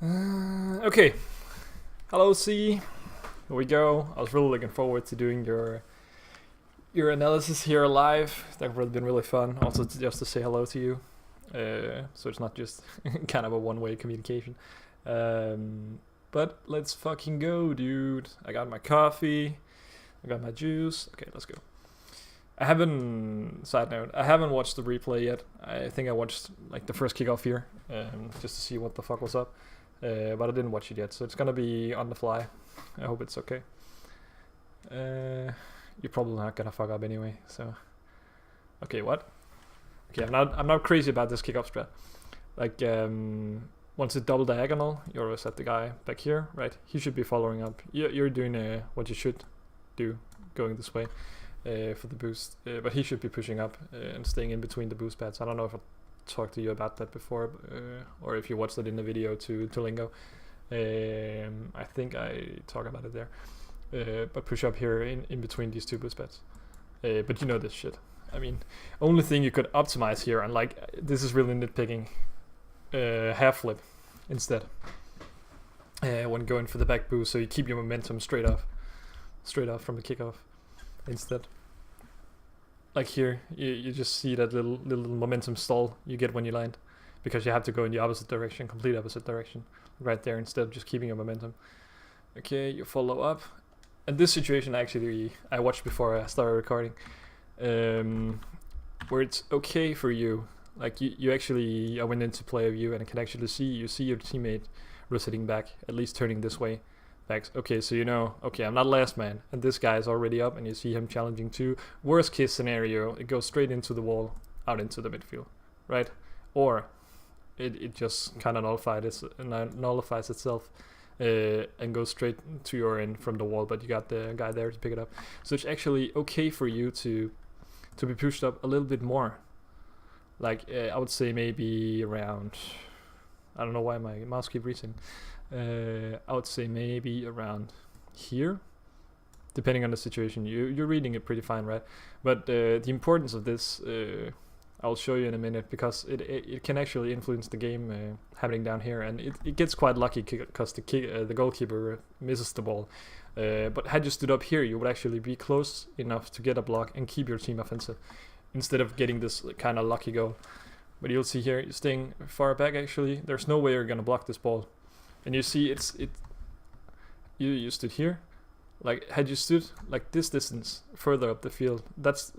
Okay, hello C. Here we go. I was really looking forward to doing your analysis here live. That would have been really fun. Also, just to say hello to you, so it's not just kind of a one-way communication. But let's fucking go, dude. I got my coffee. I got my juice. Okay, let's go. Side note, I haven't watched the replay yet. I think I watched like the first kickoff here, just to see what the fuck was up. But I didn't watch it yet, so it's gonna be on the fly. I hope it's okay. You're probably not gonna fuck up anyway, so. Okay, what? Okay, I'm not crazy about this kickoff strat. Like, once it's double diagonal, you always set the guy back here, right? He should be following up. You're doing what you should do, going this way. For the boost, but he should be pushing up and staying in between the boost pads. I don't know if I talked to you about that before, or if you watched it in the video to Lingo. I think I talk about it there. But push up here in between these two boost pads. But you know this shit. I mean, only thing you could optimize here, and like this is really nitpicking, half flip instead when going for the back boost, so you keep your momentum straight off from the kickoff. Instead, like here, you just see that little momentum stall you get when you land, because you have to go in the opposite direction, complete opposite direction, right there, instead of just keeping your momentum. Okay, you follow up, and this situation actually I watched before I started recording, where it's okay for you, like you actually, I went into player view and I can actually see your teammate rotating back, at least turning this way. Okay, so you know, okay, I'm not last man, and this guy is already up, and you see him challenging too. Worst case scenario, it goes straight into the wall, out into the midfield, right? Or it just kind of nullifies itself and goes straight to your end from the wall, but you got the guy there to pick it up. So it's actually okay for you to be pushed up a little bit more. Like, I would say maybe around, I don't know why my mouse keeps reaching. I would say maybe around here, depending on the situation. You're reading it pretty fine, right? But the importance of this, I'll show you in a minute, because it can actually influence the game happening down here, and it gets quite lucky because the goalkeeper misses the ball. But had you stood up here, you would actually be close enough to get a block and keep your team offensive, instead of getting this kind of lucky goal. But you'll see here, you're staying far back. Actually, there's no way you're gonna block this ball. And you see, you stood here, like had you stood like this distance further up the field, that's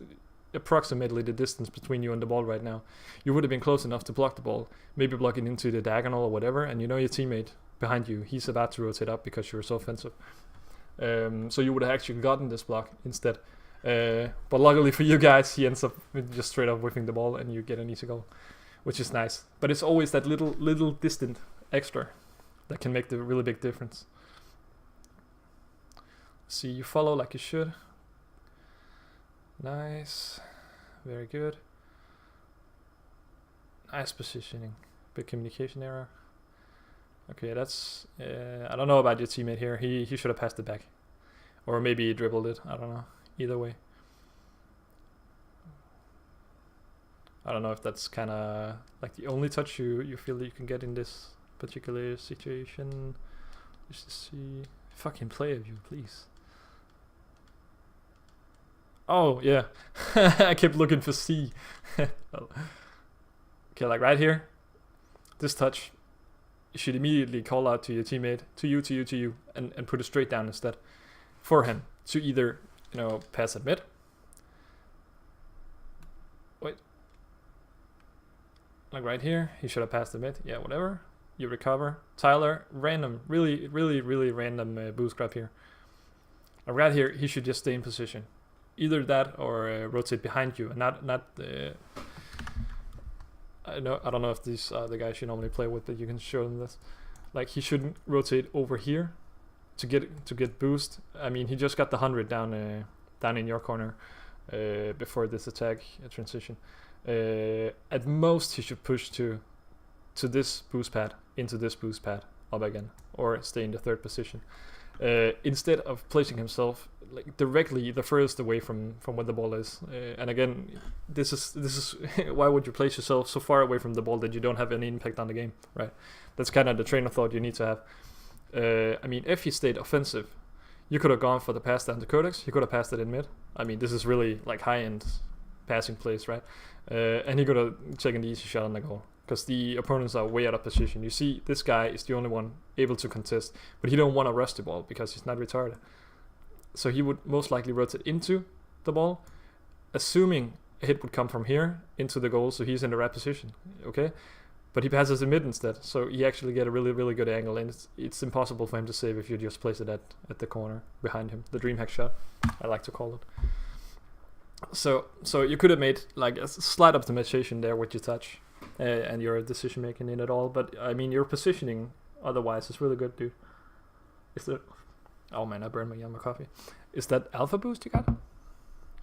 approximately the distance between you and the ball right now. You would have been close enough to block the ball, maybe blocking into the diagonal or whatever, and you know your teammate behind you, he's about to rotate up because you're so offensive. So you would have actually gotten this block instead. But luckily for you guys, he ends up just straight up whipping the ball, and you get an easy goal, which is nice. But it's always that little distant extra that can make the really big difference. See, you follow like you should. Nice. Very good. Nice positioning. Big communication error. Okay, that's... I don't know about your teammate here. He should have passed it back. Or maybe he dribbled it. I don't know. Either way. I don't know if that's kind of like the only touch you feel that you can get in this particular situation. Just to see. Fucking player view, please. Oh yeah. I kept looking for C. Oh. Okay, like right here, this touch, you should immediately call out to your teammate, to you, and put it straight down instead, for him to either, you know, pass at mid. Wait. Like right here, he should have passed the mid. Yeah, whatever. You recover. Tyler, random, really random boost grab here. Right here, he should just stay in position. Either that or rotate behind you, and not I don't know if these are the guys you normally play with, but you can show them this. Like, he shouldn't rotate over here to get boost. I mean, he just got the 100 down in your corner before this attack transition. At most, he should push to this boost pad, into this boost pad, up again, or stay in the third position. Instead of placing himself like directly the furthest away from where the ball is. And again, this is why would you place yourself so far away from the ball that you don't have any impact on the game, right? That's kind of the train of thought you need to have. I mean, if he stayed offensive, you could have gone for the pass down to Codex. You could have passed it in mid. I mean, this is really like high-end passing plays, right? And he could have taken the easy shot on the goal because the opponents are way out of position. You see, this guy is the only one able to contest, but he don't want to rush the ball because he's not retarded. So he would most likely rotate into the ball, assuming a hit would come from here into the goal, so he's in the right position, okay? But he passes in mid instead, so he actually get a really, really good angle, and it's impossible for him to save if you just place it at the corner behind him. The dream hack shot, I like to call it. So you could have made like a slight optimization there with your touch and your decision making in it all, but I mean your positioning otherwise is really good, dude. Is there? Oh man, I burned my Yama coffee. Is that alpha boost you got?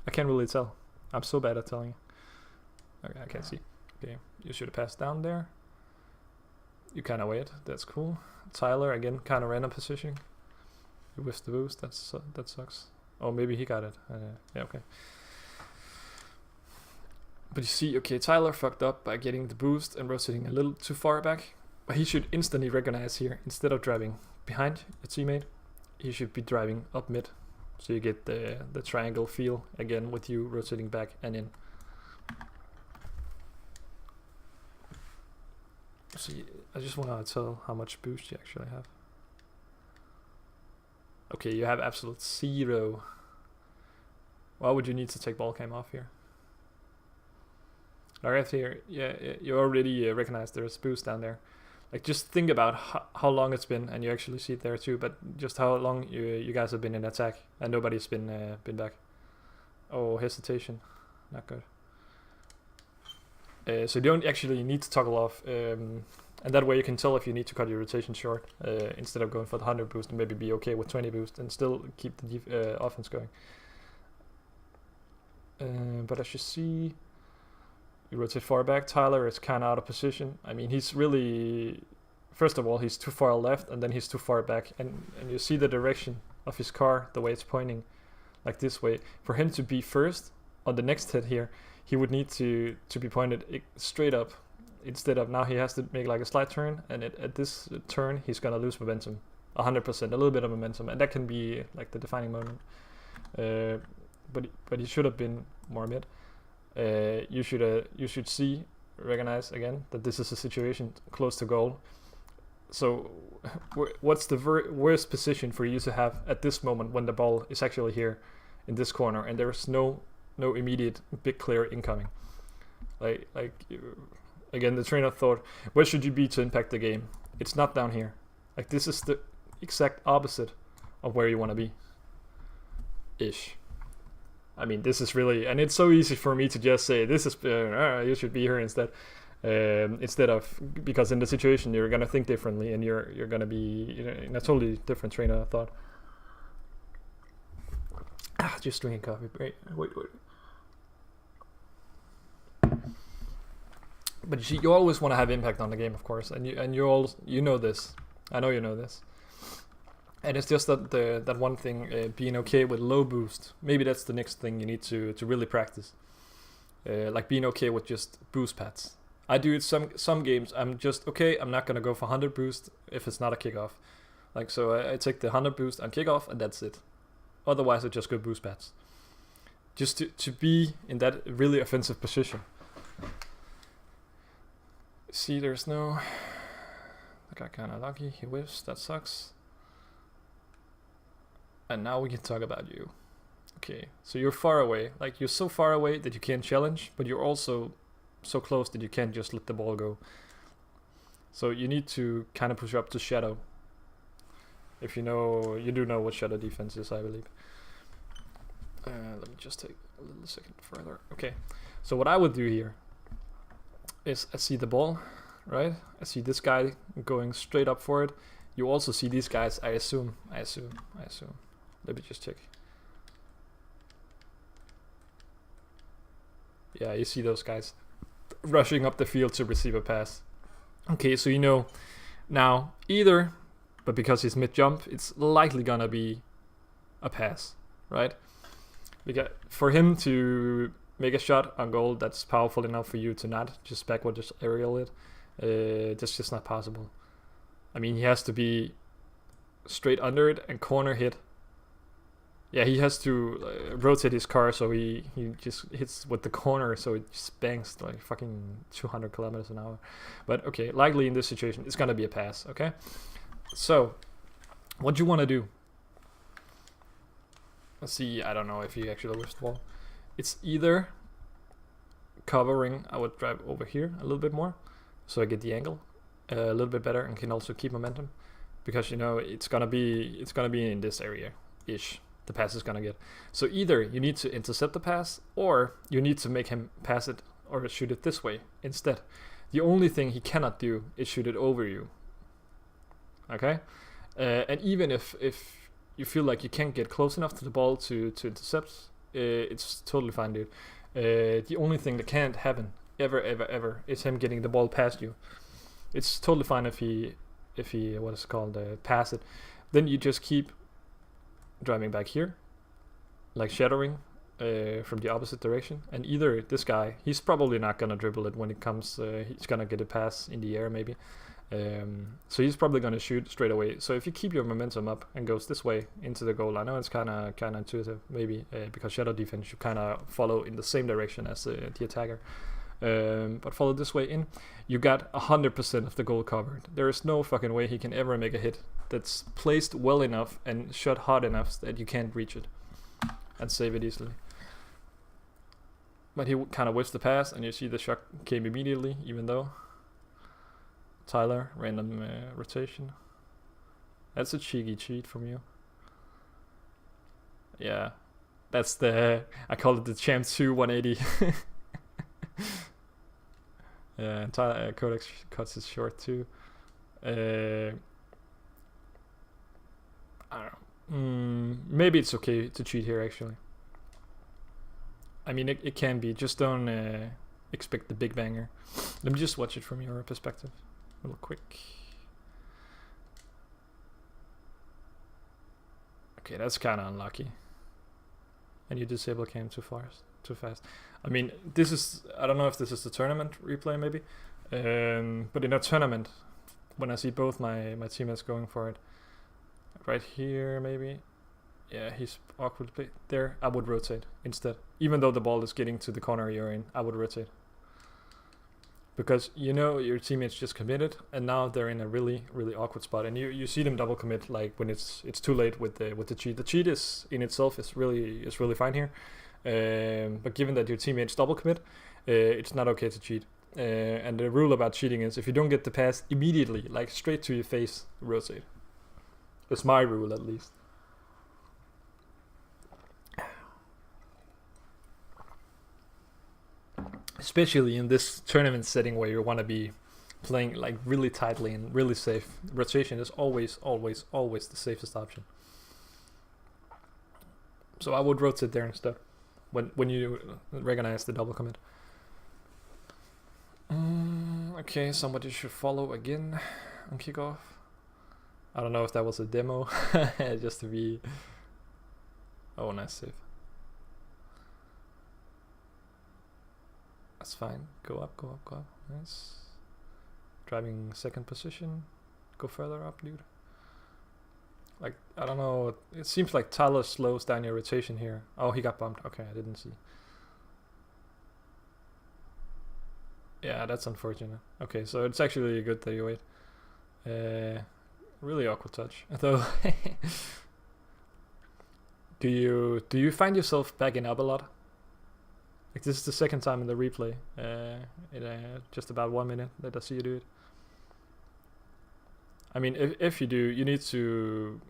I can't really tell. I'm so bad at telling you. Okay, I can't see. Okay, you should have passed down there. You kind of wait. That's cool. Tyler again, kind of random positioning. You whiffed the boost. That sucks. Oh, maybe he got it. Yeah, okay. But you see, okay, Tyler fucked up by getting the boost and rotating a little too far back. But he should instantly recognize here, instead of driving behind a teammate, he should be driving up mid. So you get the triangle feel again with you rotating back and in. See, I just want to tell how much boost you actually have. Okay, you have absolute 0. Why would you need to take ball cam off here? Alright, here, yeah, you already recognize there's boost down there. Like, just think about how long it's been, and you actually see it there too, but just how long you guys have been in attack, and nobody's been back. Oh, hesitation. Not good. So you don't actually need to toggle off, and that way you can tell if you need to cut your rotation short, instead of going for the 100 boost and maybe be okay with 20 boost and still keep the offense going. But as you see, you rotate far back. Tyler is kind of out of position. I mean, he's really, first of all, he's too far left, and then he's too far back, and you see the direction of his car, the way it's pointing, like this way. For him to be first on the next hit here, he would need to be pointed straight up, instead of now he has to make like a slight turn, and at this turn he's gonna lose momentum, 100%, a little bit of momentum, and that can be like the defining moment. But he should have been more mid. You should recognize again that this is a situation close to goal. So what's the worst position for you to have at this moment when the ball is actually here in this corner and there's no immediate big clear incoming? Again, the train of thought, where should you be to impact the game? It's not down here. Like, this is the exact opposite of where you want to be ish. I mean, this is really, and it's so easy for me to just say this is you should be here instead of, because in the situation you're gonna think differently, and you're gonna be in a totally different train of thought. Just drinking coffee. Wait. But you see, you always want to have impact on the game, of course, and you know this. I know you know this. And it's just that that one thing, being okay with low boost. Maybe that's the next thing you need to really practice. Like being okay with just boost pads. I do it some games. I'm just okay. I'm not gonna go for 100 boost if it's not a kickoff. Like, so I take the 100 boost on kickoff and that's it. Otherwise I just go boost pads. Just to be in that really offensive position. See, there's no. I got kind of lucky. He whiffs. That sucks. And now we can talk about you. Okay, so you're far away. Like, you're so far away that you can't challenge, but you're also so close that you can't just let the ball go. So you need to kind of push up to shadow. If you do know what shadow defense is, I believe. Let me just take a little second further. Okay, so what I would do here is I see the ball, right? I see this guy going straight up for it. You also see these guys, I assume. Let me just check. Yeah, you see those guys rushing up the field to receive a pass. Okay, so you know now either, but because he's mid-jump, it's likely gonna be a pass, right? Because for him to make a shot on goal that's powerful enough for you to not just backward just aerial it, that's just not possible. I mean, he has to be straight under it and corner hit. Yeah, he has to rotate his car so he just hits with the corner, so it just bangs like fucking 200 kilometers an hour. But okay, likely in this situation, it's gonna be a pass, okay? So, what you want to do? Let's see, I don't know if he actually lifts the ball. It's either covering, I would drive over here a little bit more, so I get the angle a little bit better and can also keep momentum. Because, you know, it's gonna be in this area-ish. The pass is gonna get. So either you need to intercept the pass, or you need to make him pass it or shoot it this way instead. The only thing he cannot do is shoot it over you. Okay, and even if you feel like you can't get close enough to the ball to intercept, it's totally fine, dude. The only thing that can't happen ever is him getting the ball past you. It's totally fine if he what is it called, pass it. Then you just keep driving back here, like shadowing from the opposite direction. And either this guy, he's probably not gonna dribble it when it comes, he's gonna get a pass in the air maybe. So he's probably gonna shoot straight away. So if you keep your momentum up and goes this way into the goal, I know it's kind of intuitive maybe, because shadow defense you kind of follow in the same direction as the attacker. But follow this way in, you got 100% of the goal covered. There is no fucking way he can ever make a hit that's placed well enough and shot hard enough that you can't reach it and save it easily. But he kind of whiffs the pass, and you see the shot came immediately, even though Tyler, random rotation. That's a cheeky cheat from you. Yeah, that's the, I call it the Champ 2 180. Yeah, and Tyler, Codex cuts it short too. I don't know. Maybe it's okay to cheat here actually. I mean, it can be. Just don't expect the big banger. Let me just watch it from your perspective, real quick. Okay, that's kind of unlucky. And you disable cam too fast. I mean, this is, I don't know if this is the tournament replay maybe, but in a tournament, when I see both my teammates going for it, right here maybe, yeah, he's awkwardly there, I would rotate instead. Even though the ball is getting to the corner you're in, I would rotate. Because you know your teammates just committed, and now they're in a really awkward spot, and you see them double commit like when it's too late with the cheat. The cheat is in itself is really fine here, but given that your teammates double commit, it's not okay to cheat. And the rule about cheating is if you don't get the pass immediately, like straight to your face, rotate. That's my rule at least. Especially in this tournament setting where you want to be playing like really tightly and really safe. Rotation is always the safest option. So I would rotate there instead when you recognize the double commit. Okay, somebody should follow again on kickoff. I don't know if that was a demo, just to be. Oh, nice save. That's fine. Go up. Nice. Driving second position. Go further up, dude. Like, I don't know. It seems like Tyler slows down your rotation here. Oh, he got bumped. Okay, I didn't see. Yeah, that's unfortunate. Okay, so it's actually good that you wait. Really awkward touch. Though, do you find yourself backing up a lot? Like, this is the second time in the replay, in just about 1 minute that I see you do it. I mean, if you do, you need to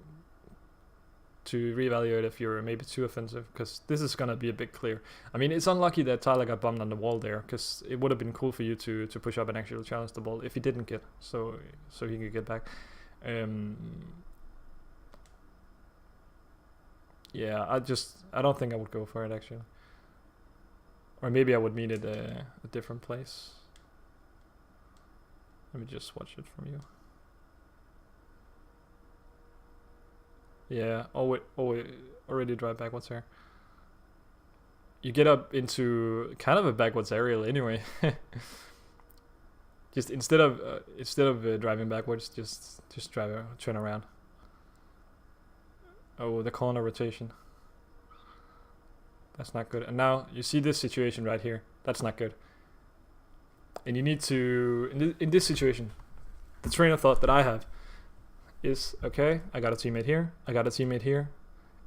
reevaluate if you're maybe too offensive, because this is gonna be a big clear. I mean, it's unlucky that Tyler got bummed on the wall there, because it would have been cool for you to push up and actually challenge the ball if he didn't get, so he could get back. Yeah, I don't think I would go for it actually. Or maybe I would meet at a different place. Let me just watch it from you. Yeah, already drive backwards here. You get up into kind of a backwards aerial anyway. Just instead of driving backwards, just turn around. Oh, the corner rotation. That's not good. And now you see this situation right here. That's not good. And you need to, in this situation, the train of thought that I have is, okay, I got a teammate here, I got a teammate here,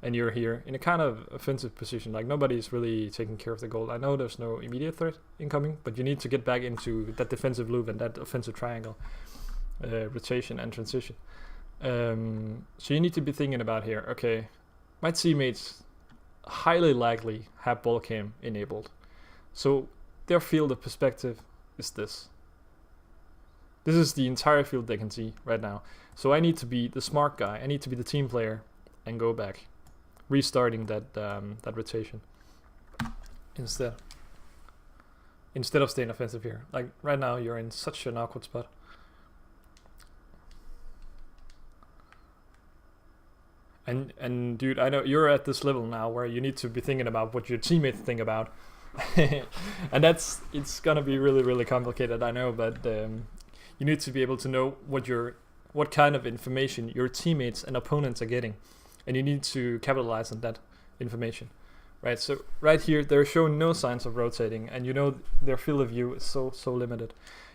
and you're here in a kind of offensive position. Like, nobody's really taking care of the goal. I know there's no immediate threat incoming, but you need to get back into that defensive loop and that offensive triangle, rotation and transition. So you need to be thinking about here, okay, my teammates highly likely have ball cam enabled. So their field of perspective is this. This is the entire field they can see right now. So I need to be the smart guy. I need to be the team player and go back, restarting that rotation instead of staying offensive here. Like right now, you're in such an awkward spot. And dude, I know you're at this level now where you need to be thinking about what your teammates think about. And it's gonna be really, really complicated, I know, but you need to be able to know what kind of information your teammates and opponents are getting, and you need to capitalize on that information, right? So right here, they're showing no signs of rotating, and you know their field of view is so limited.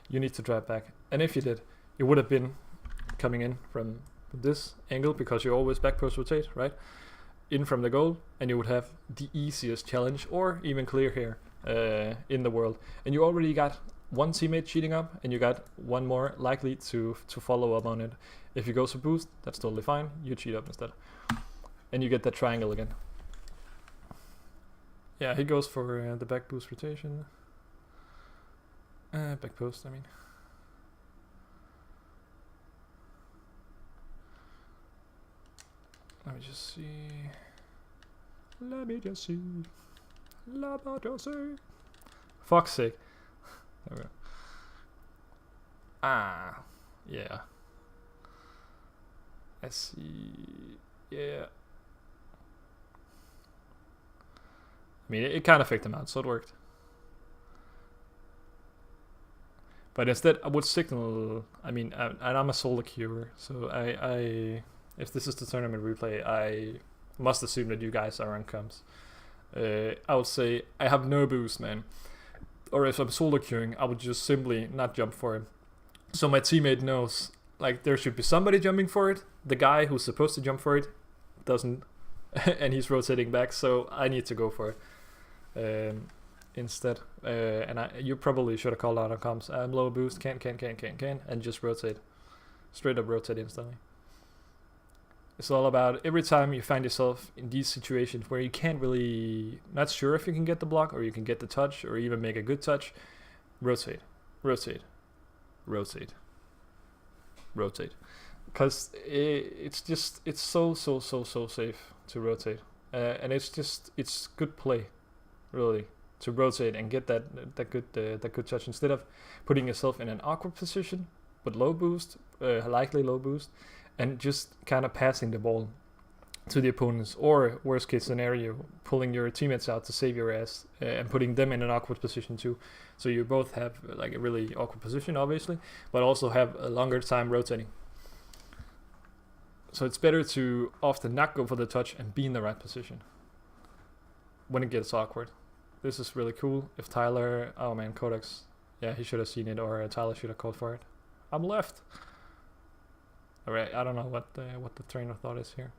You need to drive back, and if you did, you would have been coming in from this angle, because you always back post rotate, right? In from the goal, and you would have the easiest challenge or even clear here in the world. And you already got one teammate cheating up, and you got one more likely to follow up on it. If you go for boost, that's totally fine. You cheat up instead, and you get that triangle again. Yeah, he goes for the back boost rotation. Back post, I mean. Let me just see. Let me just see. Fuck's sake. There we go. Ah, yeah. I see. Yeah. I mean, it kind of faked him out, so it worked. But instead, I would signal. I mean, and I'm a solo queuer, so I if this is the tournament replay, I must assume that you guys are on comms. I would say I have no boost, man. Or if I'm solo queuing, I would just simply not jump for it. So my teammate knows, like, there should be somebody jumping for it. The guy who's supposed to jump for it doesn't, and he's rotating back. So I need to go for it instead. And you probably should have called out on comms. I'm low boost, can, and just rotate, straight up rotate instantly. It's all about every time you find yourself in these situations where you can't really, not sure if you can get the block or you can get the touch or even make a good touch, rotate. Because it's so safe to rotate. And it's good play, really, to rotate and get that good touch instead of putting yourself in an awkward position with low boost, likely low boost, and just kind of passing the ball to the opponents, or worst case scenario, pulling your teammates out to save your ass and putting them in an awkward position too. So you both have like a really awkward position, obviously, but also have a longer time rotating. So it's better to often not go for the touch and be in the right position when it gets awkward. This is really cool. If Tyler, oh man, Codex, yeah, he should have seen it, or Tyler should have called for it. I'm left. Alright, I don't know what the train of thought is here.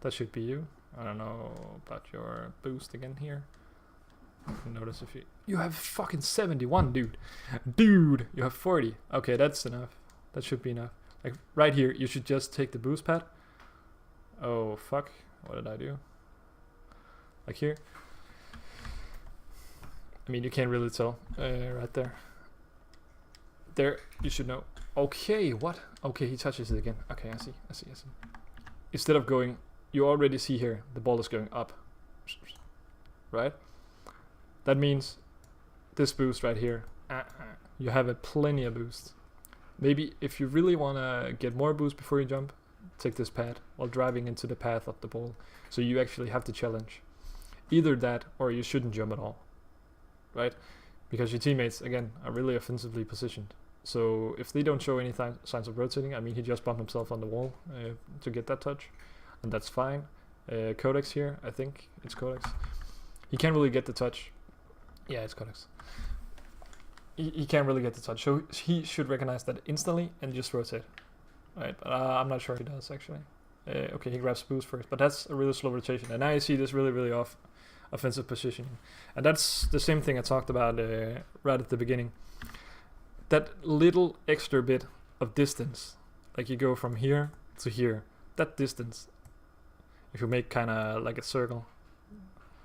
That should be you. I don't know about your boost again here. Notice if you have fucking 71, dude. Dude, you have 40. Okay, that's enough. That should be enough. Like right here, you should just take the boost pad. Oh fuck, what did I do? Like here. I mean, you can't really tell. Right there. There, you should know. Okay, what? Okay, he touches it again. Okay, I see. Instead of going, you already see here, the ball is going up. Right? That means this boost right here, you have a plenty of boost. Maybe if you really want to get more boost before you jump, take this pad while driving into the path of the ball. So you actually have to challenge. Either that or you shouldn't jump at all, right? Because your teammates, again, are really offensively positioned. So if they don't show any signs of rotating, I mean, he just bumped himself on the wall to get that touch, and that's fine. Codex here, I think it's Codex. He can't really get the touch. Yeah, it's Codex. He can't really get the touch, so he should recognize that instantly and just rotate. Right, but I'm not sure if he does actually. Okay, he grabs boost first, but that's a really slow rotation. And now you see this really off offensive positioning. And that's the same thing I talked about right at the beginning. That little extra bit of distance, like you go from here to here, that distance, if you make kind of like a circle,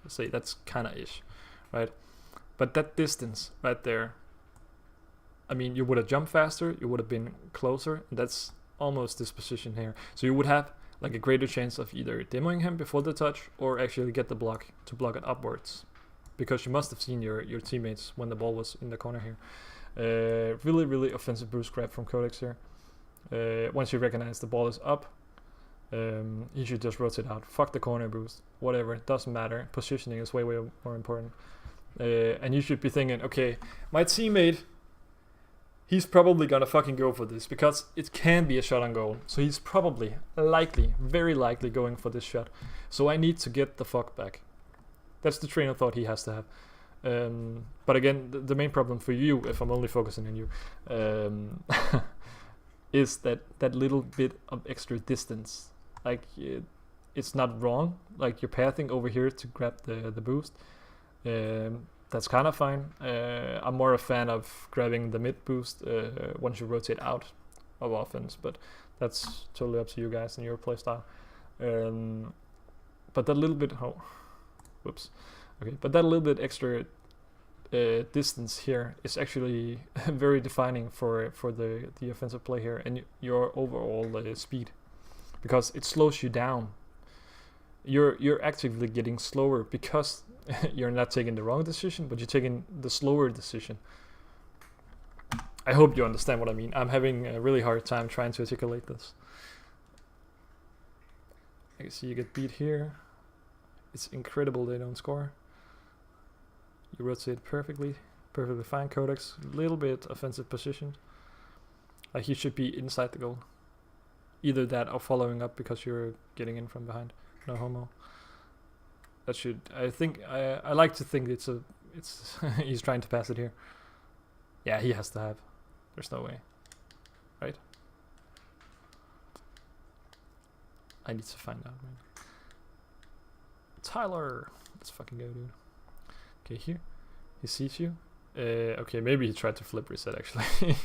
let's say that's kind of ish, right? But that distance right there, I mean, you would have jumped faster, you would have been closer, and that's almost this position here. So you would have like a greater chance of either demoing him before the touch or actually get the block to block it upwards, because you must have seen your teammates when the ball was in the corner here. Really offensive boost grab from Codex here. Once you recognize the ball is up, you should just rotate out. Fuck the corner boost, whatever, it doesn't matter. Positioning is way more important. And you should be thinking, okay, my teammate, he's probably gonna fucking go for this because it can be a shot on goal. So he's probably, very likely going for this shot. So I need to get the fuck back. That's the train of thought he has to have. But again, the main problem for you, if I'm only focusing on you, is that little bit of extra distance. Like, it's not wrong. Like, you're pathing over here to grab the boost. That's kind of fine. I'm more a fan of grabbing the mid boost once you rotate out of offense, but that's totally up to you guys and your playstyle. But that little bit, but that little bit extra distance here is actually very defining for the offensive play here and your overall speed, because it slows you down. You're actively getting slower because you're not taking the wrong decision, but you're taking the slower decision. I hope you understand what I mean. I'm having a really hard time trying to articulate this. I can see you get beat here. It's incredible they don't score. You rotate perfectly fine. Codex, a little bit offensive position. Like, he should be inside the goal. Either that or following up because you're getting in from behind. No homo. That should, I like to think it's he's trying to pass it here. Yeah, he has to have. There's no way. Right? I need to find out, man. Tyler! Let's fucking go, dude. Okay, here. He sees you. Okay, maybe he tried to flip reset, actually.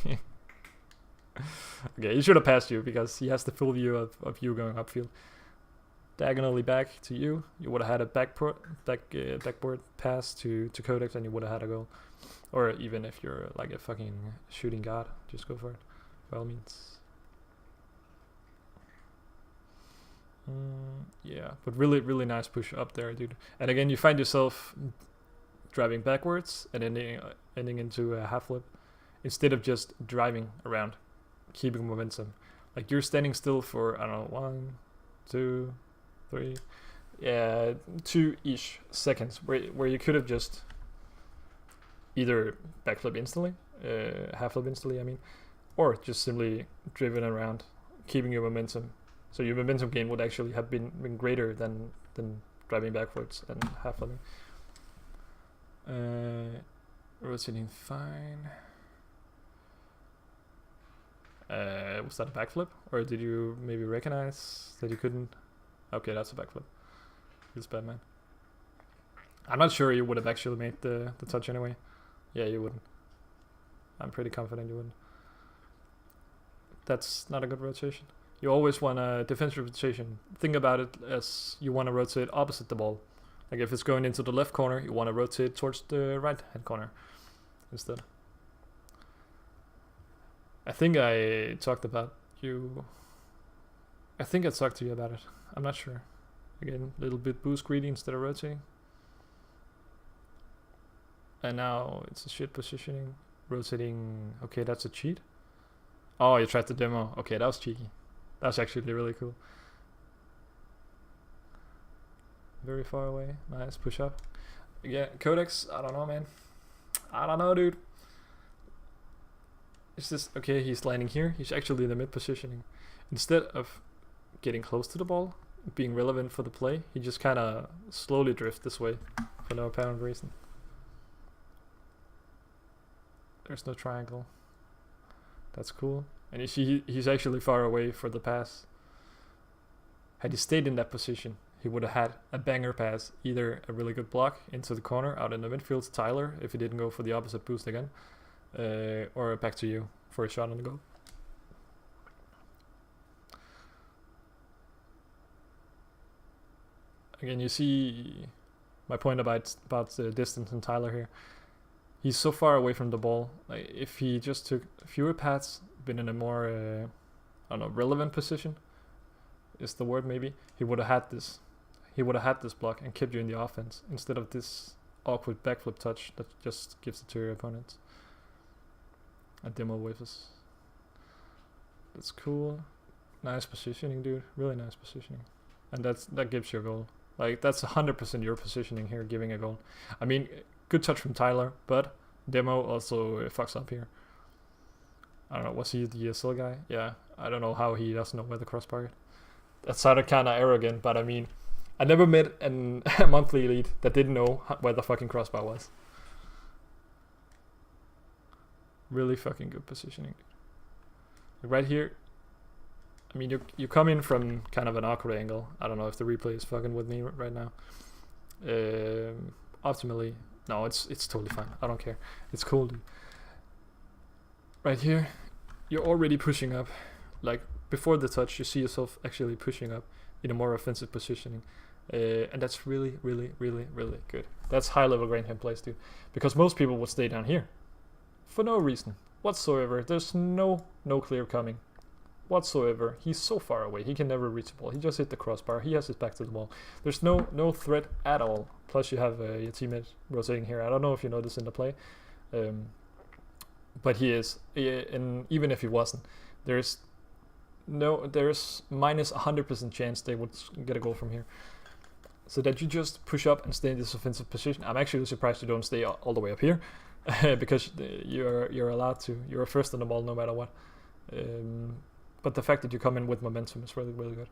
Okay, he should have passed you because he has the full view of you going upfield. Diagonally back to you. You would have had a backboard pass to Codex and you would have had a goal. Or even if you're like a fucking shooting god, just go for it. By all means. Yeah, but really nice push up there, dude. And again, you find yourself driving backwards and ending into a half flip instead of just driving around, keeping momentum. Like, you're standing still for, I don't know, 1, 2, 3, yeah, 2-ish seconds where you could have just either backflip instantly, half flip instantly, I mean, or just simply driven around, keeping your momentum. So your momentum gain would actually have been greater than driving backwards and half flipping. Rotating fine. Was that a backflip? Or did you maybe recognize that you couldn't? Okay, that's a backflip. It's bad, man. I'm not sure you would have actually made the touch anyway. Yeah, you wouldn't. I'm pretty confident you wouldn't. That's not a good rotation. You always want a defensive rotation. Think about it as you want to rotate opposite the ball. Like, if it's going into the left corner, you want to rotate towards the right hand corner instead. I think I talked about you. I think I talked to you about it. I'm not sure. Again, a little bit boost greedy instead of rotating. And now it's a shit positioning. Rotating. Okay, that's a cheat. Oh, you tried to demo. Okay, that was cheeky. That's actually really cool. Very far away. Nice push up. Yeah, Codex. I don't know, man. I don't know, dude. It's just okay. He's landing here. He's actually in the mid positioning. Instead of getting close to the ball, being relevant for the play, he just kind of slowly drift this way for no apparent reason. There's no triangle. That's cool. And you see he's actually far away for the pass. Had he stayed in that position, he would have had a banger pass. Either a really good block into the corner out in the midfield to Tyler if he didn't go for the opposite boost again. Or back to you for a shot on the goal. Again, you see my point about the distance and Tyler here. He's so far away from the ball. Like if he just took fewer paths, been in a more I don't know, relevant position is the word maybe, he would have had this. He would have had this block and kept you in the offense instead of this awkward backflip touch that just gives it to your opponents. A demo waves. That's cool. Nice positioning, dude. Really nice positioning. And that gives you a goal. Like that's 100% your positioning here, giving a goal. I mean, good touch from Tyler, but demo also fucks up here. I don't know. Was he the ESL guy? Yeah. I don't know how he doesn't know where the crossbar is. That sounded kind of arrogant, but I mean, I never met a monthly elite that didn't know where the fucking crossbar was. Really fucking good positioning. Right here, I mean, you come in from kind of an awkward angle. I don't know if the replay is fucking with me right now. Optimally, no, it's totally fine. I don't care. It's cool, dude. Right here, you're already pushing up. Like before the touch, you see yourself actually pushing up in a more offensive positioning. And that's really, really, really, really good. That's high level Graham plays, dude. Because most people would stay down here. For no reason whatsoever. There's no clear coming whatsoever. He's so far away. He can never reach the ball. He just hit the crossbar. He has his back to the ball. There's no threat at all. Plus you have your teammate rotating here. I don't know if you know this in the play. But he is. And even if he wasn't, there's minus 100% chance they would get a goal from here. So that you just push up and stay in this offensive position. I'm actually surprised you don't stay all the way up here. Because you're allowed to. You're first on the ball no matter what. But the fact that you come in with momentum is really, really good.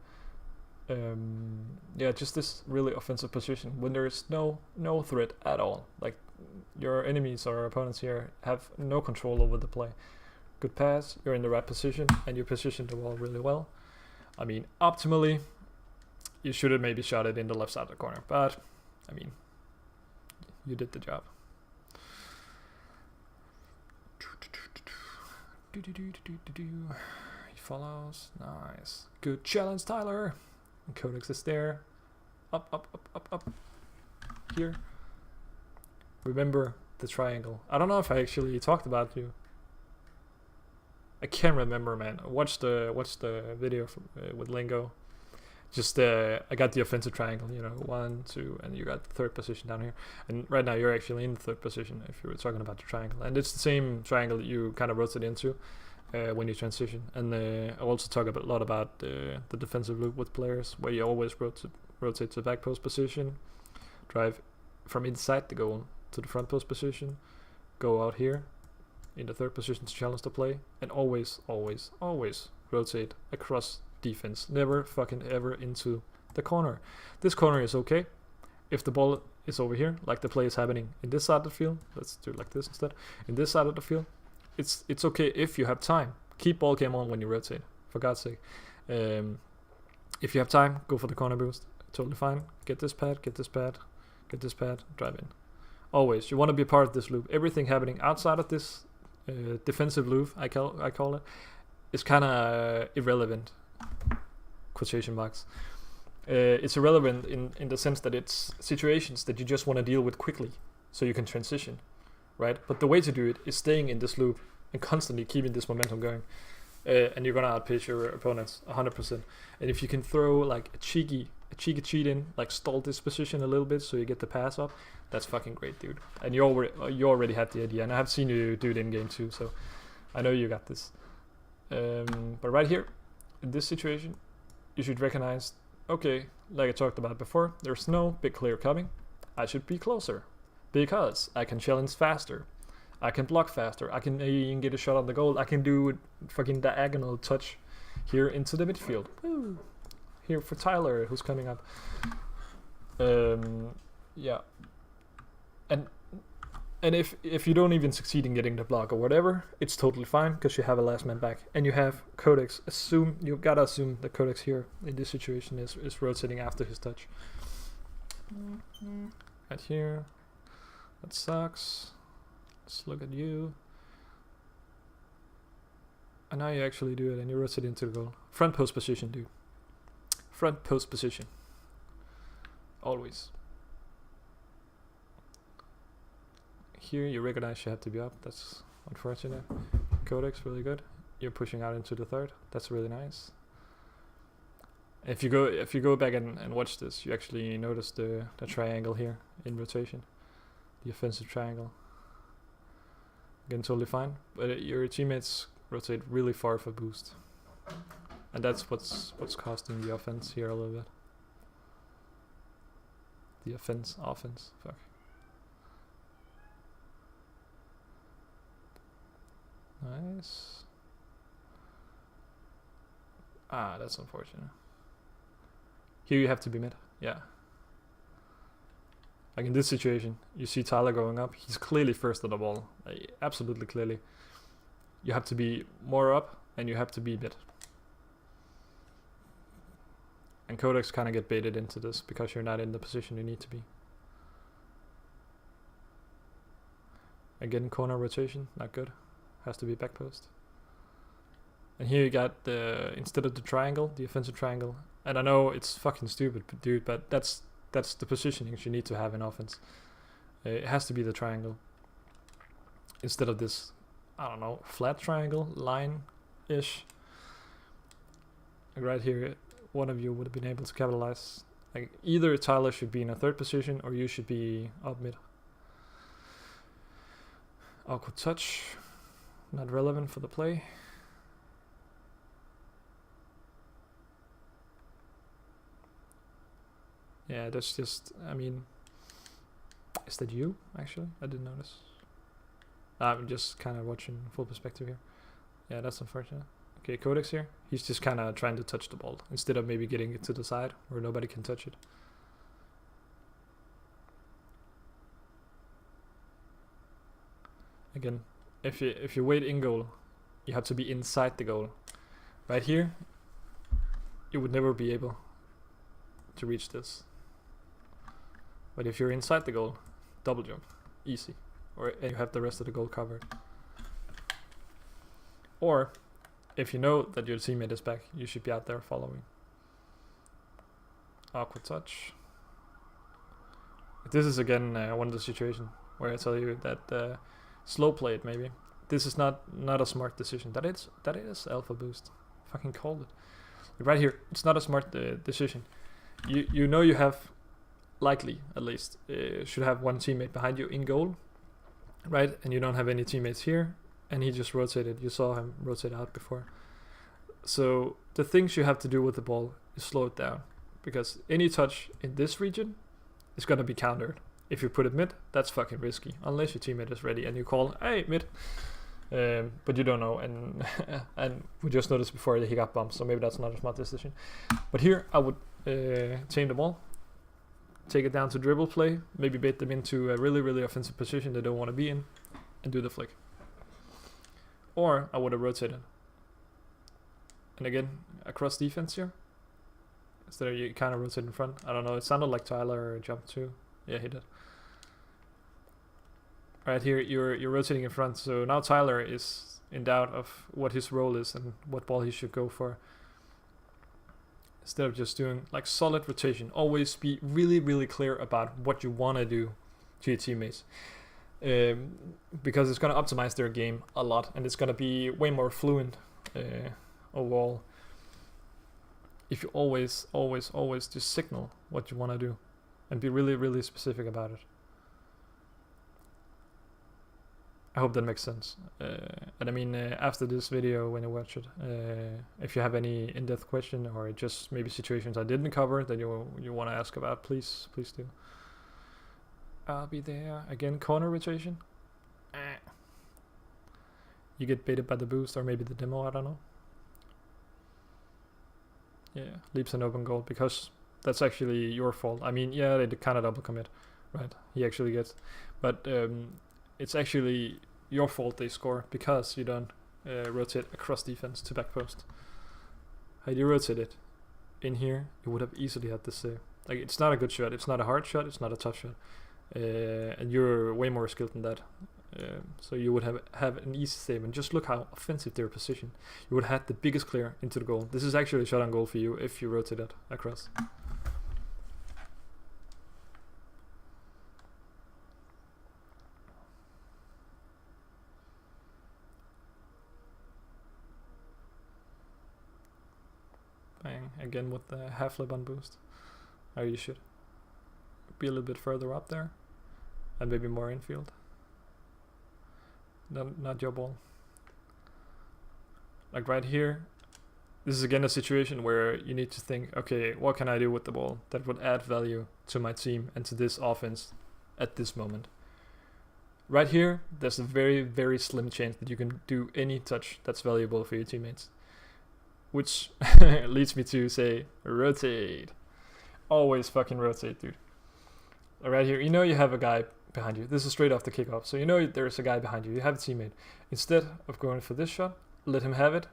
Yeah, just this really offensive position when there is no threat at all. Like your enemies or opponents here have no control over the play. Good pass, you're in the right position, and you position the ball really well. I mean, optimally, you should have maybe shot it in the left side of the corner, but I mean, you did the job. He follows. Nice. Good challenge, Tyler. And Codex is there. Up. Here. Remember the triangle. I don't know if I actually talked about you. I can't remember, man. Watch the video from, with Lingo. Just I got the offensive triangle, 1, 2, and you got the third position down here. And right now you're actually in the third position if you were talking about the triangle. And it's the same triangle that you kind of rotate into when you transition. And I also talk a lot about the defensive loop with players, where you always rotate to the back post position, drive from inside the goal to the front post position, go out here in the third position to challenge the play, and always rotate across defense. Never fucking ever into the corner. This corner is okay if the ball is over here, like the play is happening in this side of the field. Let's do it like this instead. In this side of the field, it's okay if you have time. Keep ball game on when you rotate, for God's sake. If you have time, go for the corner boost. Totally fine. Get this pad, drive in. Always, you want to be a part of this loop. Everything happening outside of this defensive loop, I call it, is kind of irrelevant. Quotation marks. It's irrelevant in the sense that it's situations that you just want to deal with quickly so you can transition, right? But the way to do it is staying in this loop and constantly keeping this momentum going, and you're gonna outpace your opponents 100%. And if you can throw like a cheeky cheat in, like stall this position a little bit so you get the pass up, that's fucking great, dude. And you already had the idea, and I have seen you do it in game too, so I know you got this. But right here, in this situation, you should recognize, okay, like I talked about before, there's no big clear coming. I should be closer because I can challenge faster. I can block faster. I can even get a shot on the goal. I can do a fucking diagonal touch here into the midfield. Woo. Here for Tyler, who's coming up. Yeah. And if you don't even succeed in getting the block or whatever, it's totally fine because you have a last man back and you have Codex. You gotta assume that Codex here in this situation is rotating after his touch. Right here. That sucks. Let's look at you. And now you actually do it and you rotate into the goal. Front post position, dude. Front post position. Always. Here you recognize you have to be up. That's unfortunate. Codex, really good. You're pushing out into the third. That's really nice. If you go back and watch this, you actually notice the triangle here in rotation. The offensive triangle. Again, totally fine. But your teammates rotate really far for boost. And that's what's costing the offense here a little bit. The offense. Fuck. Nice. Ah, that's unfortunate. Here you have to be mid. Yeah. Like in this situation, you see Tyler going up. He's clearly first on the ball. Like, absolutely clearly. You have to be more up and you have to be mid. And Codex kind of get baited into this because you're not in the position you need to be. Again, corner rotation, not good. Has to be back post. And here you got instead of the triangle, the offensive triangle. And I know it's fucking stupid, dude, but that's the positioning you need to have in offense. It has to be the triangle. Instead of this, I don't know, flat triangle, line-ish. Like right here, one of you would have been able to capitalize. Like either Tyler should be in a third position or you should be up mid. Awkward touch. Not relevant for the play. Yeah, that's just, I mean, is that you, actually? I didn't notice. I'm just kind of watching full perspective here. Yeah, that's unfortunate. Okay, Codex here. He's just kind of trying to touch the ball instead of maybe getting it to the side where nobody can touch it. Again, if you wait in goal, you have to be inside the goal. Right here, you would never be able to reach this. But if you're inside the goal, double jump, easy. And you have the rest of the goal covered. Or, if you know that your teammate is back, you should be out there following. Awkward touch. This is again one of the situations where I tell you that slow play it maybe. This is not a smart decision. That is alpha boost. Fucking called it. Right here, it's not a smart decision. You know you have, likely at least, should have one teammate behind you in goal, right? And you don't have any teammates here, and he just rotated. You saw him rotate out before. So the things you have to do with the ball is slow it down, because any touch in this region is gonna be countered. If you put it mid, that's fucking risky, unless your teammate is ready and you call, hey, mid. But you don't know, and and we just noticed before that he got bumped, so maybe that's not a smart decision. But here I would tame the ball, take it down to dribble play, maybe bait them into a really, really offensive position they don't want to be in, and do the flick. Or I would have rotated. And again, across defense here. Instead of you kind of rotate in front. I don't know, it sounded like Tyler jumped too. Yeah, he did. Right here, you're rotating in front, so now Tyler is in doubt of what his role is and what ball he should go for. Instead of just doing like solid rotation, always be really, really clear about what you want to do to your teammates. Because it's going to optimize their game a lot, and it's going to be way more fluent overall. If you always just signal what you want to do and be really, really specific about it. I hope that makes sense. And I mean, after this video, when you watch it, if you have any in-depth question or just maybe situations I didn't cover that you want to ask about, please do. I'll be there. Again, corner rotation. You get baited by the boost or maybe the demo, I don't know. Yeah, leaps an open goal because that's actually your fault. I mean, yeah, they kind of double commit, right? He actually gets, but it's actually your fault they score because you don't rotate across defense to back post. Had you rotated in here, you would have easily had this save. Like, it's not a good shot, it's not a hard shot, it's not a tough shot, and you're way more skilled than that. So you would have an easy save, and just look how offensive they're positioned. You would have had the biggest clear into the goal. This is actually a shot on goal for you if you rotate it across. Bang, again with the half flip on boost. Or you should be a little bit further up there and maybe more infield. Not your ball. Like right here, this is again a situation where you need to think, okay, what can I do with the ball that would add value to my team and to this offense at this moment? Right here, there's a very, very slim chance that you can do any touch that's valuable for your teammates. Which leads me to say, rotate. Always fucking rotate, dude. Right here, you know you have a guy behind you. This is straight off the kickoff. So you know there's a guy behind you. You have a teammate. Instead of going for this shot, let him have it.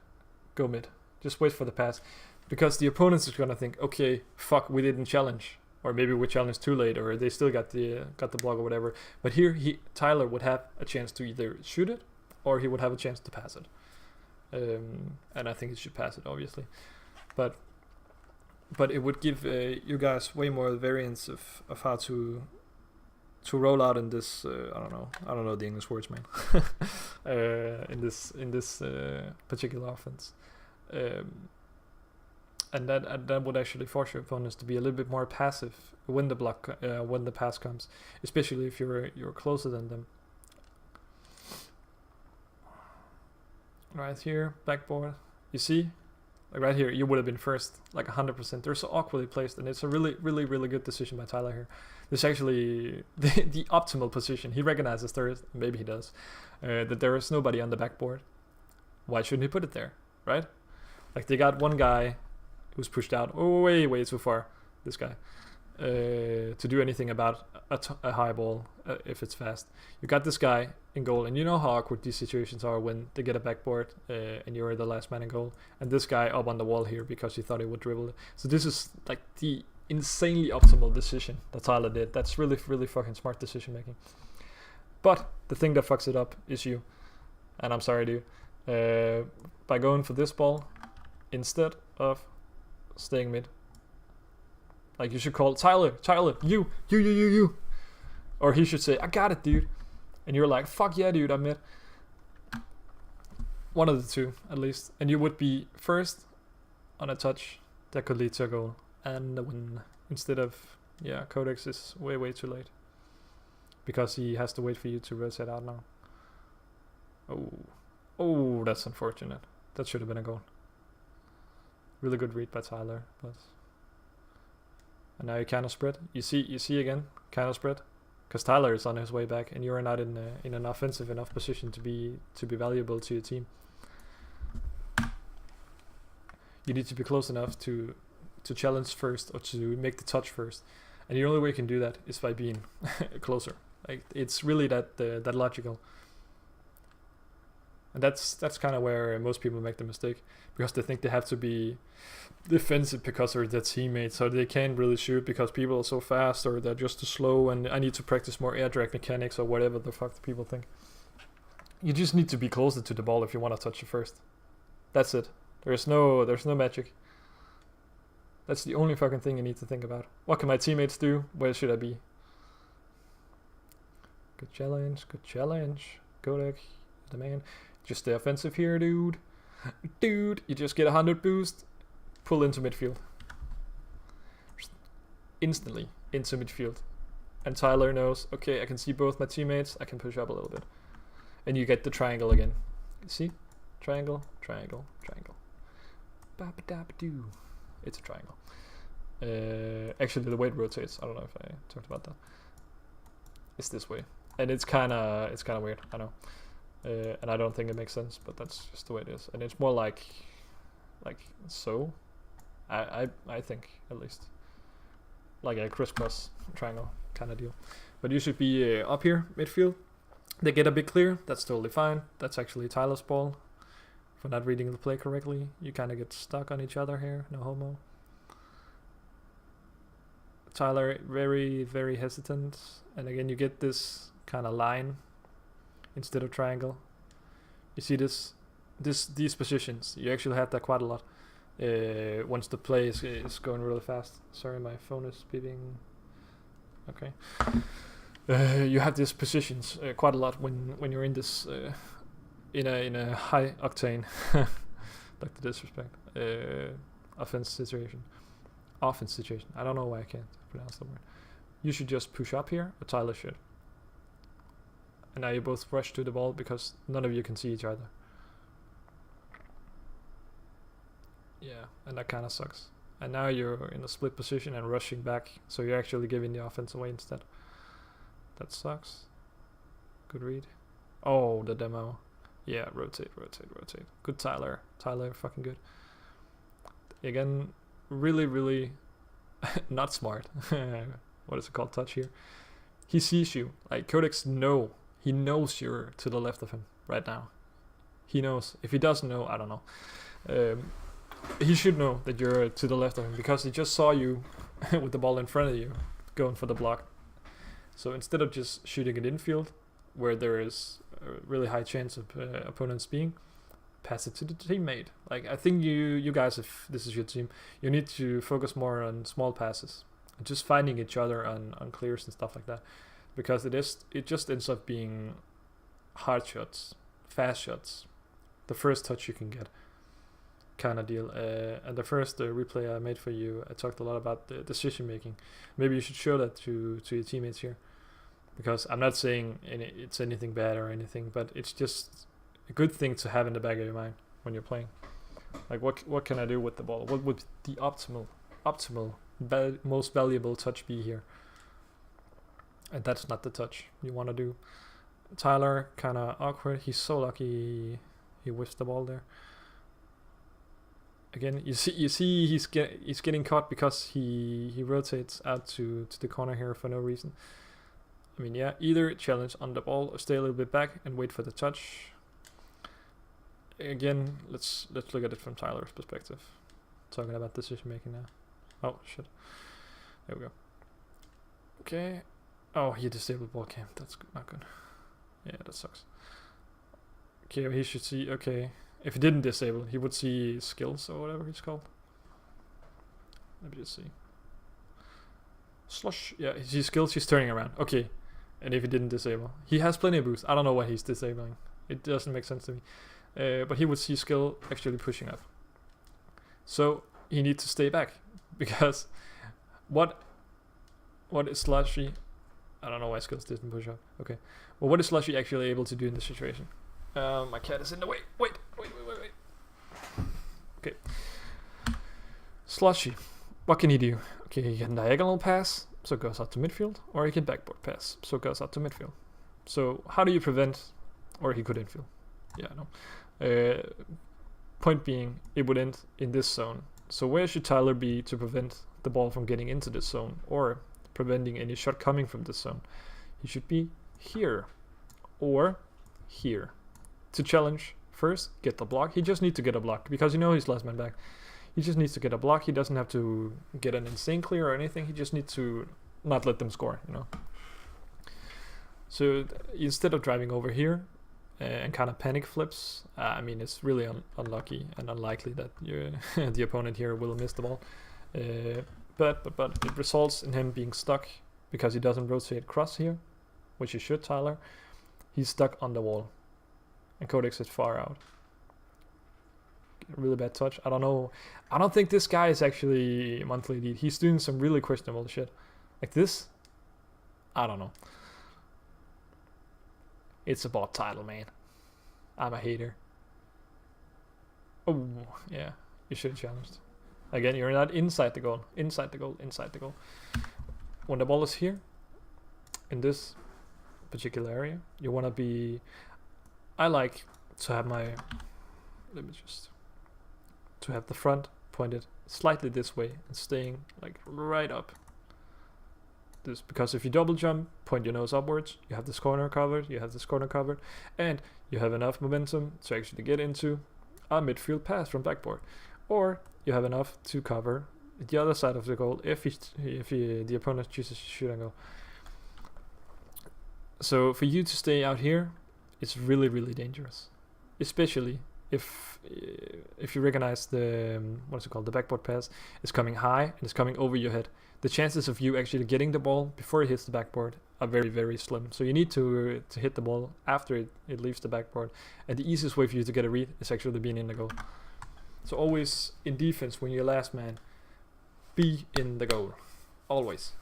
Go mid. Just wait for the pass. Because the opponents is going to think, okay, fuck, we didn't challenge. Or maybe we challenged too late, or they still got the block or whatever. But here, Tyler would have a chance to either shoot it, or he would have a chance to pass it. And I think he should pass it, obviously. But it would give you guys way more variance of how to roll out in this. I don't know the English words, man. in this particular offense, and that would actually force your opponents to be a little bit more passive when the pass comes, especially if you're closer than them. Right here, backboard. You see, like right here, you would have been first, like 100%. They're so awkwardly placed, and it's a really, really, really good decision by Tyler here. This is actually the optimal position. He recognizes maybe he does, that there is nobody on the backboard. Why shouldn't he put it there, right? Like, they got one guy who's pushed out way too far, this guy, to do anything about a high ball if it's fast. You got this guy in goal, and you know how awkward these situations are when they get a backboard and you're the last man in goal, and this guy up on the wall here because he thought he would dribble it. So this is like the insanely optimal decision that Tyler did. That's really, really fucking smart decision making. But the thing that fucks it up is you, and I'm sorry to you, by going for this ball instead of staying mid. Like, you should call Tyler, you. Or he should say, I got it, dude. And you're like, fuck yeah, dude, I'm mid. One of the two, at least. And you would be first on a touch that could lead to a goal and a win. Instead of, yeah, Codex is way too late. Because he has to wait for you to rotate out now. Oh, that's unfortunate. That should have been a goal. Really good read by Tyler, but... And now you kind of spread. You see again, kind of spread. Because Tyler is on his way back, and you're not in an offensive enough position to be valuable to your team. You need to be close enough to challenge first, or to make the touch first, and the only way you can do that is by being closer. Like, it's really that logical. And that's kind of where most people make the mistake, because they think they have to be defensive because they're their teammates, so they can't really shoot because people are so fast, or they're just too slow, and I need to practice more air drag mechanics, or whatever the fuck the people think. You just need to be closer to the ball if you want to touch it first. That's it. There's no magic. That's the only fucking thing you need to think about. What can my teammates do? Where should I be? Good challenge. Kodak, the man. Just stay offensive here, dude. You just get 100 boost. Pull into midfield. Instantly into midfield. And Tyler knows, okay, I can see both my teammates. I can push up a little bit. and you get the triangle again. See? Triangle, triangle, triangle. Ba-ba-da-ba-doo. It's a triangle. Actually, the way it rotates, I don't know if I talked about that. It's this way, and it's kind of weird. I know, and I don't think it makes sense, but that's just the way it is. And it's more like so. I think at least like a crisscross triangle kind of deal. But you should be up here midfield. They get a bit clear. That's totally fine. That's actually Tyler's ball. For not reading the play correctly, you kind of get stuck on each other here. No homo. Tyler very, very hesitant, and again you get this kind of line instead of triangle. You see these positions. You actually have that quite a lot. Once the play is going really fast. Sorry, my phone is beeping. Okay. You have these positions quite a lot when you're in this in a high octane, like the disrespect, offense situation. I don't know why I can't pronounce the word. You should just push up here, or Tyler should. And now you both rush to the ball because none of you can see each other. Yeah, and that kind of sucks. And now you're in a split position and rushing back, so you're actually giving the offense away instead. That sucks. Good read. Oh, the demo. Yeah, rotate. Good Tyler. Tyler, fucking good. Again, really not smart. What is it called? Touch here. He sees you. Like Codex he knows you're to the left of him right now. He knows. If he doesn't know, I don't know. He should know that you're to the left of him because he just saw you with the ball in front of you going for the block. So instead of just shooting it infield, where there is a really high chance of opponents being, pass it to the teammate. Like, I think you guys, if this is your team, you need to focus more on small passes and just finding each other on clears and stuff like that, because it just ends up being hard shots, fast shots, the first touch you can get kind of deal. And the first replay I made for you, I talked a lot about the decision making. Maybe you should show that to your teammates here, because I'm not saying it's anything bad or anything, but it's just a good thing to have in the back of your mind when you're playing. Like, what can I do with the ball? What would the optimal most valuable touch be here? And that's not the touch you want to do. Tyler, kind of awkward. He's so lucky he whiffed the ball there. Again, you see he's getting caught because he rotates out to the corner here for no reason. I mean, yeah, either challenge on the ball or stay a little bit back and wait for the touch. Again, let's look at it from Tyler's perspective. Talking about decision making now. Oh shit. There we go. Okay. Oh, he disabled ball cam. That's not good. Yeah, that sucks. Okay, he should see. Okay, if he didn't disable, he would see skills or whatever it's called. Let me just see. Slush. Yeah, he sees skills. He's turning around. Okay, and if he didn't disable, he has plenty of boost. I don't know what he's disabling. It doesn't make sense to me. But he would see skill actually pushing up. So he needs to stay back, because what is Slushy? I don't know why skills didn't push up. Okay, well, what is Slushy actually able to do in this situation? My cat is in the way. Wait. Okay, Slushy, what can he do? Okay, he can diagonal pass, so it goes out to midfield, or he can backboard pass, so it goes out to midfield. So how do you prevent? Or he could infield. Yeah, I know. Point being, it would end in this zone. So where should Tyler be to prevent the ball from getting into this zone, or preventing any shot coming from this zone? He should be here or here to challenge. First, get the block. He just needs to get a block, because he's last man back. He just needs to get a block. He doesn't have to get an insane clear or anything. He just needs to not let them score, So instead of driving over here and kind of panic flips, I mean, it's really unlucky and unlikely that the opponent here will miss the ball. But it results in him being stuck because he doesn't rotate cross here, which he should, Tyler. He's stuck on the wall, and Codex is far out. Really bad touch. I don't know. I don't think this guy is actually monthly elite. He's doing some really questionable shit. Like this? I don't know. It's about title, man. I'm a hater. Oh, yeah. You should have challenged. Again, you're not inside the goal. Inside the goal, inside the goal. When the ball is here, in this particular area, you want to be... I like to have my... Let me just... To have the front pointed slightly this way and staying like right up. This, because if you double jump, point your nose upwards, you have this corner covered, and you have enough momentum to actually get into a midfield pass from backboard. Or you have enough to cover the other side of the goal if the opponent chooses to shoot and go. So for you to stay out here, it's really, really dangerous. Especially if you recognize the, what's it called, the backboard pass is coming high and it's coming over your head. The chances of you actually getting the ball before it hits the backboard are very, very slim. So you need to hit the ball after it leaves the backboard. And the easiest way for you to get a read is actually being in the goal. So always in defense, when you're last man, be in the goal. Always.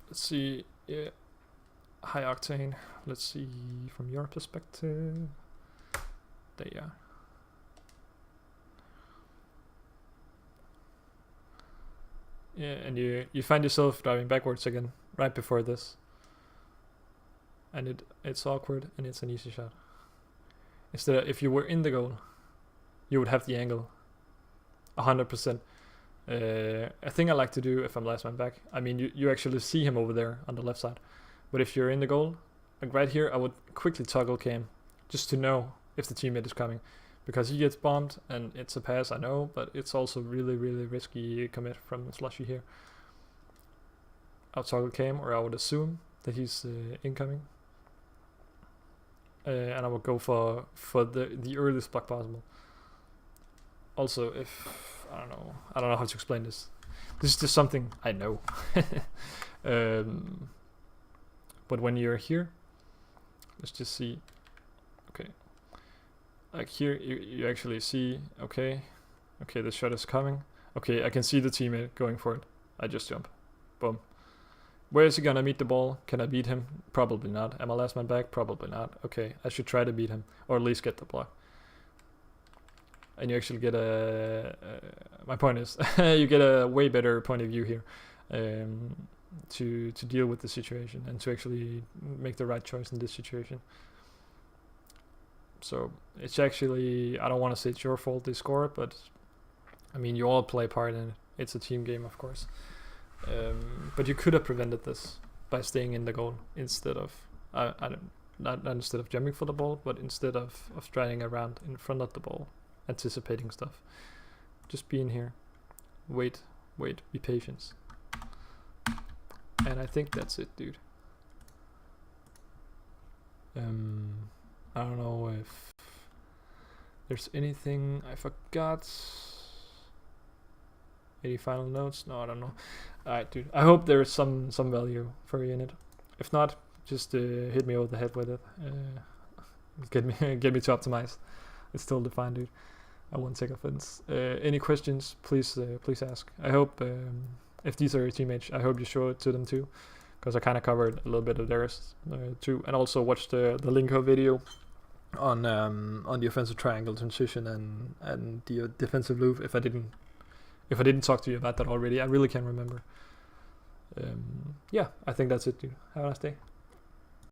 Let's see. Yeah. High octane. Let's see from your perspective. There you are. Yeah, and you find yourself driving backwards again right before this, and it's awkward and it's an easy shot. Instead of, if you were in the goal, you would have the angle 100%. A thing I like to do if I'm last man back, I mean you actually see him over there on the left side, but if you're in the goal, like right here, I would quickly toggle cam just to know if the teammate is coming. Because he gets bombed and it's a pass, I know, but it's also really, really risky commit from Slushy here. I'll toggle cam, or I would assume that he's incoming. And I would go for the earliest block possible. Also, if I don't know how to explain this. This is just something I know. But when you're here, let's just see. Okay. Like here, you actually see, okay, the shot is coming. Okay, I can see the teammate going for it. I just jump. Boom. Where is he gonna meet the ball? Can I beat him? Probably not. Am I last man back? Probably not. Okay, I should try to beat him, or at least get the block. And you actually get my point is, you get a way better point of view here, to deal with the situation and to actually make the right choice in this situation. So it's actually, I don't want to say it's your fault they score, but I mean you all play part in it. It's a team game, of course. But you could have prevented this by staying in the goal instead of not instead of jumping for the ball, but instead of striding around in front of the ball, anticipating stuff. Just be in here, wait, be patient. And I think that's it, dude. I don't know if there's anything I forgot. Any final notes? No, I don't know. Alright, dude. I hope there's some value for you in it. If not, just hit me over the head with it. Get me to optimize. It's still defined, dude. I won't take offense. Any questions? Please ask. I hope if these are your teammates, I hope you show it to them too, because I kind of covered a little bit of theirs too, and also watch the Linko video on the offensive triangle transition and the defensive loop. If I didn't talk to you about that already, I really can't remember. Yeah, I think that's it, dude. Have a nice day.